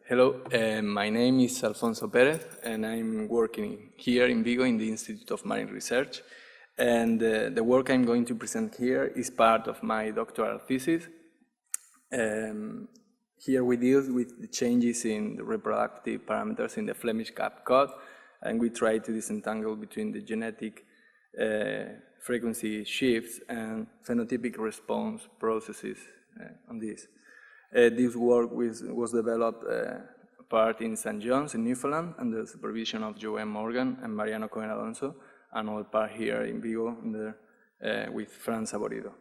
Hello, my name is Alfonso Perez, and I'm working here in Vigo in the Institute of Marine Research. And the work I'm going to present here is part of my doctoral thesis. Here we deal with the changes in the reproductive parameters in the Flemish Cap cod, and we try to disentangle between the genetic frequency shifts and phenotypic response processes on this. This work was developed part in St. John's in Newfoundland under the supervision of Joanne Morgan and Mariano Cohen Alonso, and another part here in Vigo with Fran Saborido.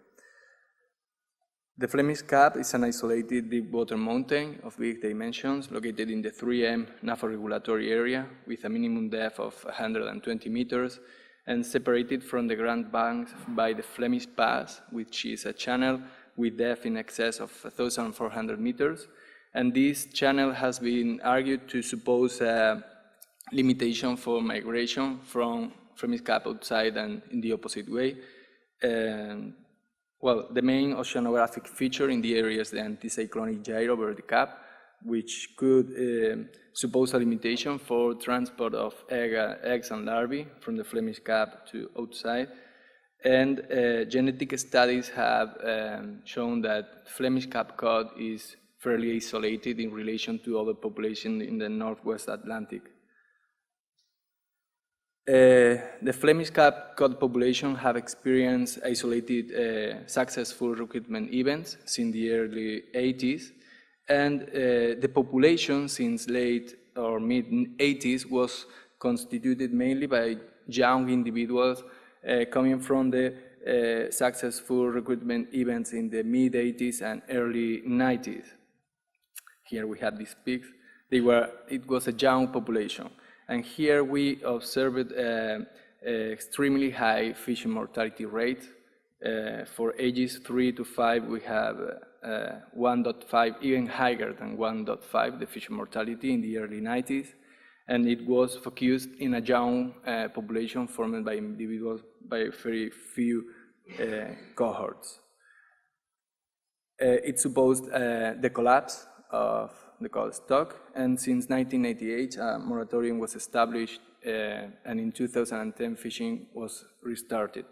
The Flemish Cap is an isolated deep water mountain of big dimensions located in the 3M NAFO regulatory area with a minimum depth of 120 meters and separated from the Grand Banks by the Flemish Pass, which is a channel with depth in excess of 1,400 meters. And this channel has been argued to suppose a limitation for migration from Flemish Cap outside and in the opposite way. Well, the main oceanographic feature in the area is the anticyclonic gyre over the cap, which could suppose a limitation for transport of eggs and larvae from the Flemish Cap to outside. And genetic studies have shown that Flemish Cap cod is fairly isolated in relation to other populations in the Northwest Atlantic. The Flemish Cap cod population have experienced isolated successful recruitment events since the early 80s, and the population since late or mid-80s was constituted mainly by young individuals coming from the successful recruitment events in the mid-80s and early 90s. Here we have these peaks. It was a young population. And here we observed extremely high fish mortality rate. For ages 3 to 5, we have 1.5, even higher than 1.5, the fish mortality in the early 90s. And it was focused in a young population formed by individuals by very few cohorts. It supposed the collapse of the cod stock, and since 1988 a moratorium was established, and in 2010 fishing was restarted.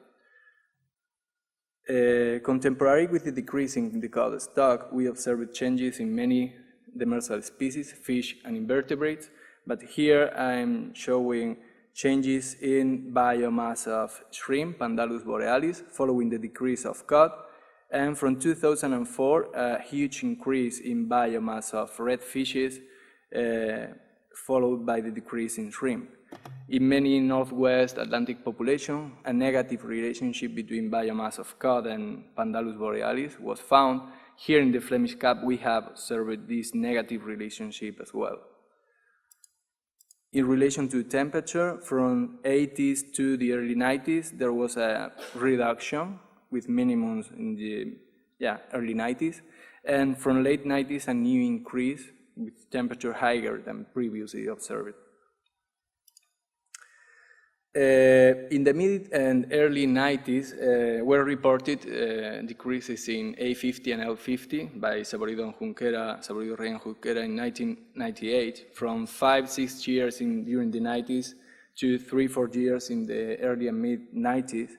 Contemporary with the decrease in the cod stock, we observed changes in many demersal species, fish and invertebrates, but here I'm showing changes in biomass of shrimp, Pandalus borealis, following the decrease of cod, and from 2004, a huge increase in biomass of red fishes, followed by the decrease in shrimp. In many Northwest Atlantic populations, a negative relationship between biomass of cod and Pandalus borealis was found. Here in the Flemish Cap, we have observed this negative relationship as well. In relation to temperature, from 80s to the early 90s, there was a reduction with minimums in the early 90s, and from late 90s a new increase with temperature higher than previously observed. In the mid and early 90s were reported decreases in A50 and L50 by Saborido Rey and Junquera in 1998, from 5-6 years during the 90s to 3-4 years in the early and mid 90s.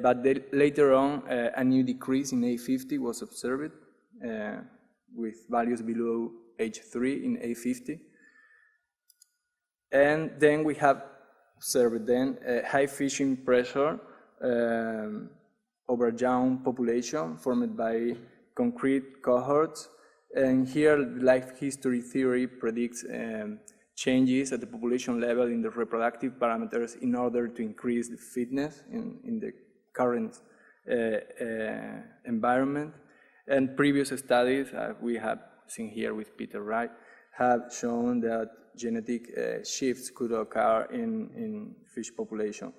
But later on, a new decrease in A50 was observed with values below H3 in A50. And then we have observed then high fishing pressure over young population formed by concrete cohorts. And here life history theory predicts changes at the population level in the reproductive parameters in order to increase the fitness in the current environment. And previous studies we have seen here with Peter Wright have shown that genetic shifts could occur in fish population.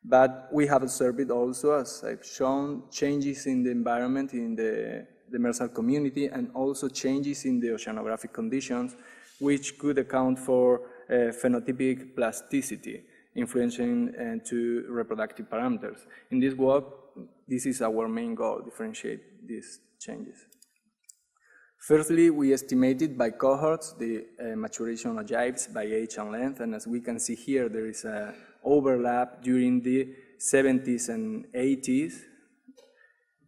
But we have observed also, as I've shown, changes in the environment in the demersal community and also changes in the oceanographic conditions, which could account for phenotypic plasticity, influencing to reproductive parameters. In this work, this is our main goal, differentiate these changes. Firstly, we estimated by cohorts the maturation ogives by age and length, and as we can see here, there is an overlap during the 70s and 80s.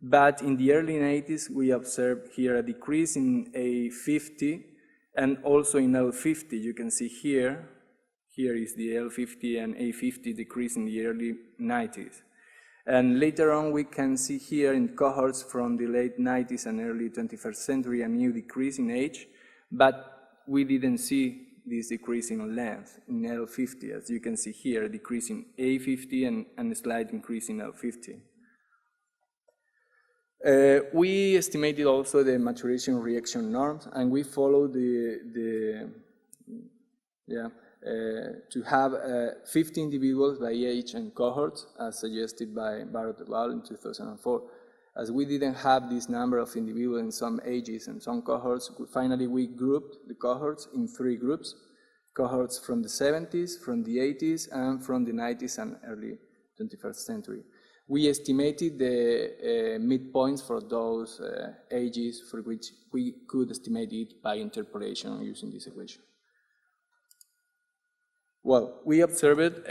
But in the early 90s, we observed here a decrease in A50 and also in L50. You can see here is the L50 and A50 decrease in the early 90s. And later on, we can see here in cohorts from the late 90s and early 21st century a new decrease in age, but we didn't see this decrease in length in L50. As you can see here, a decrease in A50 and a slight increase in L50. We estimated also the maturation reaction norms, and we followed to have 50 individuals by age and cohorts, as suggested by Barrett et al. In 2004. As we didn't have this number of individuals in some ages and some cohorts, finally we grouped the cohorts in 3 groups: cohorts from the 70s, from the 80s, and from the 90s and early 21st century. We estimated the midpoints for those ages for which we could estimate it by interpolation using this equation. Well, we observed,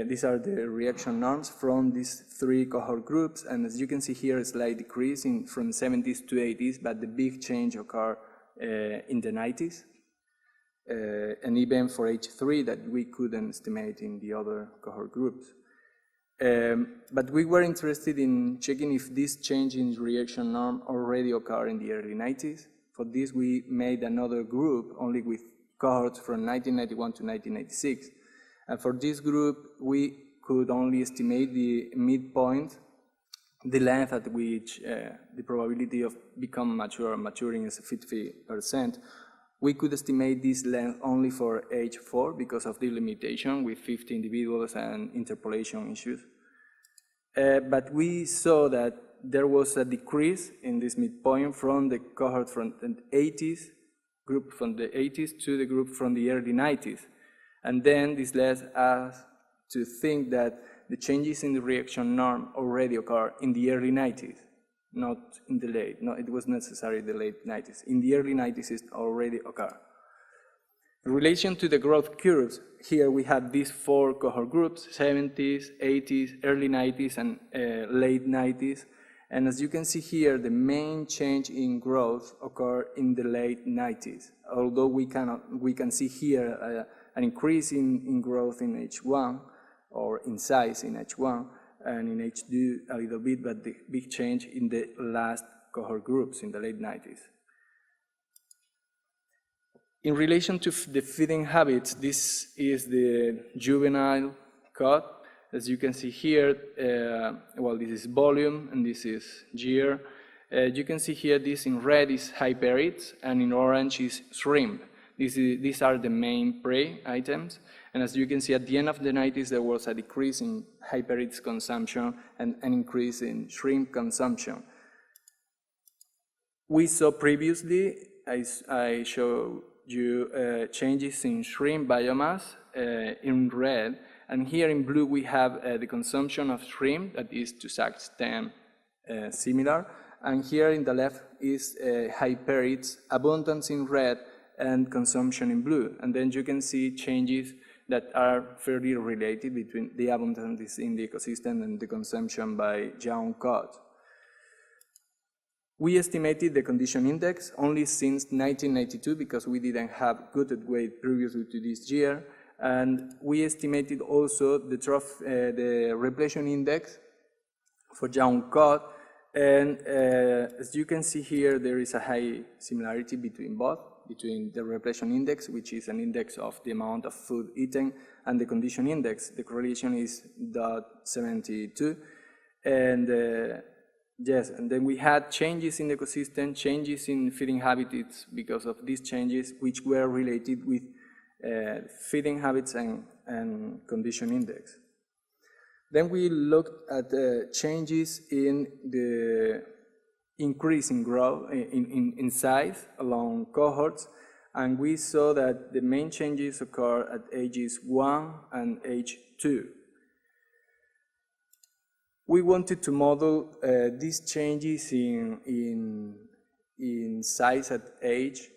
these are the reaction norms from these 3 cohort groups, and as you can see here, a slight decrease from 70s to 80s, but the big change occurred in the 90s, and even for H3 that we couldn't estimate in the other cohort groups. But we were interested in checking if this change in reaction norm already occurred in the early 90s. For this, we made another group only with cohorts from 1991 to 1996. And for this group, we could only estimate the midpoint, the length at which the probability of becoming mature or maturing is 50%. We could estimate this length only for age 4 because of the limitation with 50 individuals and interpolation issues. But we saw that there was a decrease in this midpoint from the cohort from the 80s, group from the 80s to the group from the early 90s. And then this led us to think that the changes in the reaction norm already occurred in the early 90s, not in the late. No, it was necessary in the late 90s. In the early 90s, it already occurred. In relation to the growth curves, here we have these 4 cohort groups: 70s, 80s, early 90s, and late 90s. And as you can see here, the main change in growth occurred in the late 90s. Although we can see here an increase in growth in H1, or in size in H1, and in H2 a little bit, but the big change in the last cohort groups in the late 90s. In relation to the feeding habits, this is the juvenile cod. As you can see here, well, this is volume and this is year. You can see here this in red is hyperids and in orange is shrimp. These are the main prey items. And as you can see, at the end of the 90s, there was a decrease in hyperids consumption and an increase in shrimp consumption. We saw previously, I showed you changes in shrimp biomass in red, and here in blue we have the consumption of shrimp, that is to some extent similar, and here in the left is hyperids, abundance in red, and consumption in blue. And then you can see changes that are fairly related between the abundance in the ecosystem and the consumption by young cod. We estimated the condition index only since 1992 because we didn't have good weight previously to this year. And we estimated also the repletion index for young cod. And as you can see here, there is a high similarity between both, between the repletion index, which is an index of the amount of food eaten, and the condition index. The correlation is 0.72. And yes, and then we had changes in the ecosystem, changes in feeding habitats because of these changes, which were related with feeding habits and condition index. Then we looked at changes in the increase in growth, in size along cohorts, and we saw that the main changes occur at ages 1 and age 2. We wanted to model these changes in in size at age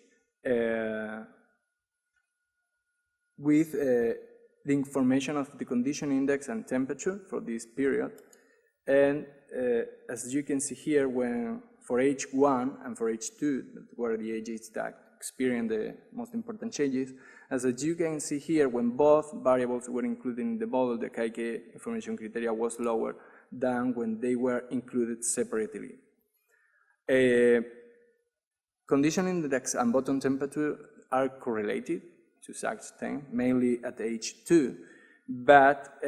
with the information of the condition index and temperature for this period. And as you can see here, when for H1 and for H2, where the ages that experience the most important changes, as you can see here, when both variables were included in the model, the KK information criteria was lower than when they were included separately. Condition index and bottom temperature are correlated to such extent, mainly at H2, but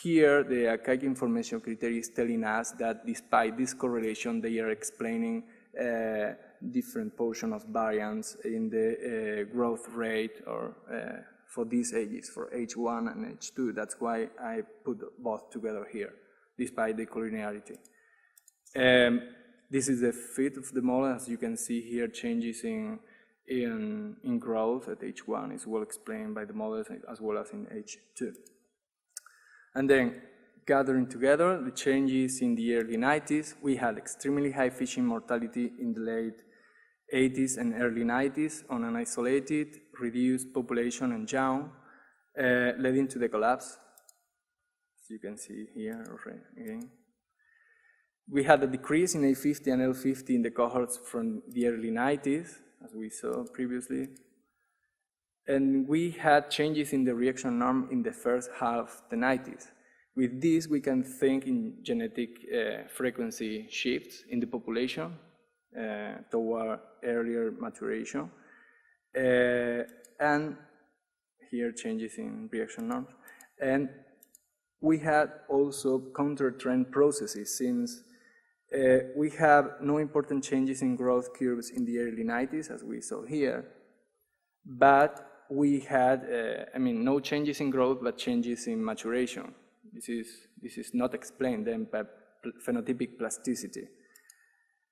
here the KK information criteria is telling us that despite this correlation, they are explaining different portion of variance in the growth rate or for these ages, for H1 and H2. That's why I put both together here, despite the collinearity. This is the fit of the model. As you can see here, changes in growth at H1 is well explained by the models as well as in H2. And then, gathering together the changes in the early 90s, we had extremely high fishing mortality in the late 80s and early 90s on an isolated, reduced population and young, leading to the collapse, as you can see here again. We had a decrease in A50 and L50 in the cohorts from the early 90s, as we saw previously. And we had changes in the reaction norm in the first half of the 90s. With this, we can think in genetic frequency shifts in the population toward earlier maturation. And here, changes in reaction norms. And we had also counter-trend processes, since we have no important changes in growth curves in the early 90s, as we saw here, but we had, no changes in growth, but changes in maturation. This is not explained then by phenotypic plasticity.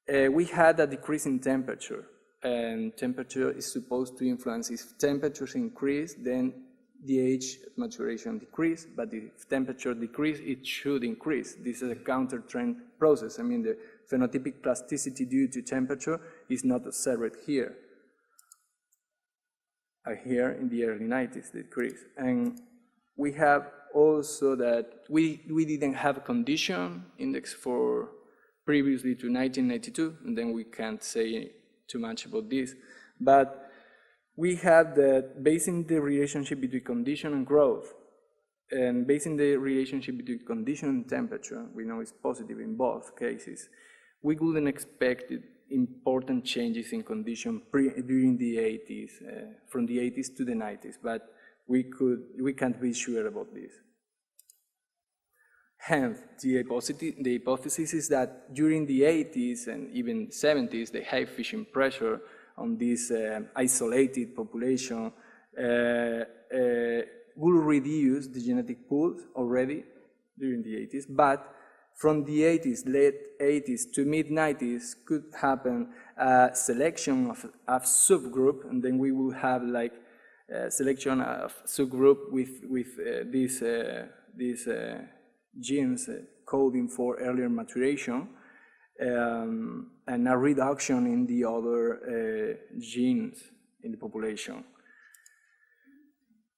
We had a decrease in temperature, and temperature is supposed to influence. If temperatures increase, then the age of maturation decrease, but if temperature decrease, it should increase. This is a counter-trend process. The phenotypic plasticity due to temperature is not observed here. Here in the early 90s, decrease. And we have also that we didn't have a condition index for previously to 1992, and then we can't say too much about this. But we had that basing the relationship between condition and growth, and basing the relationship between condition and temperature, we know it's positive in both cases, we wouldn't expect important changes in condition during the 80s, from the 80s to the 90s, but we can't be sure about this. Hence, the hypothesis is that during the 80s and even 70s, the high fishing pressure on this isolated population will reduce the genetic pools already during the 80s, but from the 80s, late 80s to mid-90s could happen a selection of subgroup, and then we will have like a selection of subgroup with these genes coding for earlier maturation, and a reduction in the other genes in the population.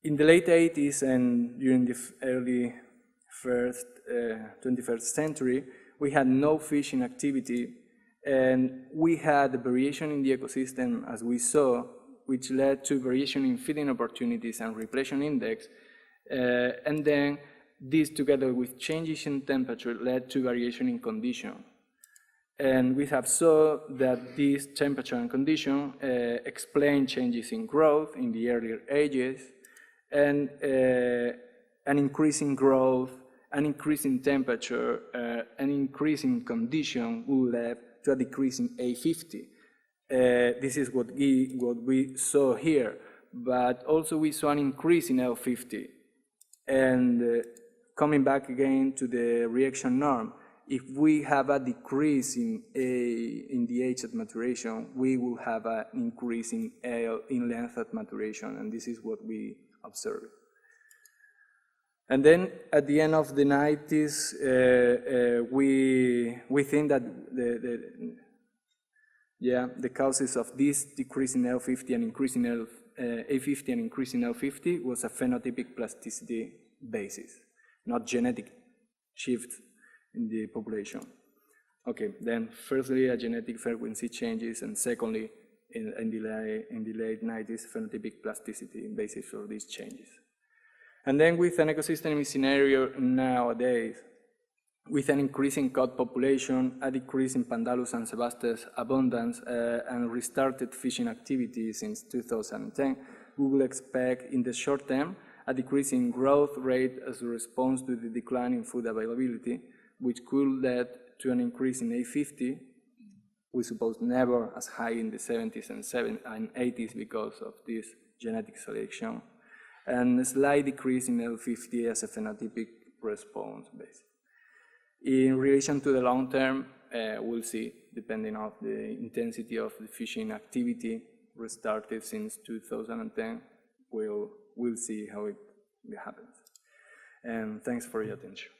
In the late 80s and during the early 21st century, we had no fishing activity, and we had a variation in the ecosystem, as we saw, which led to variation in feeding opportunities and repletion index, and then this, together with changes in temperature, led to variation in condition. And we have saw that this temperature and condition explain changes in growth in the earlier ages, and an increase in growth, an increase in temperature, an increase in condition will lead to a decrease in A50. This is what we saw here, but also we saw an increase in L50. And coming back again to the reaction norm, if we have a decrease in the age at maturation, we will have an increase in L in length at maturation, and this is what we observed. And then at the end of the 90s, we think that Yeah, the causes of this decrease in L50 and increase in A50 and increase in L50 was a phenotypic plasticity basis, not genetic shift in the population. Okay, then firstly, a genetic frequency changes, and secondly, in the late 90s, phenotypic plasticity basis for these changes. And then with an ecosystem scenario nowadays, with an increase in cod population, a decrease in Pandalus and Sebastes abundance, and restarted fishing activity since 2010, we will expect in the short term a decrease in growth rate as a response to the decline in food availability, which could lead to an increase in A50, we suppose never as high in the 70s and 80s because of this genetic selection, and a slight decrease in L50 as a phenotypic response base. In relation to the long term, we'll see, depending on the intensity of the fishing activity restarted since 2010, we'll see how it happens. And thanks for your attention.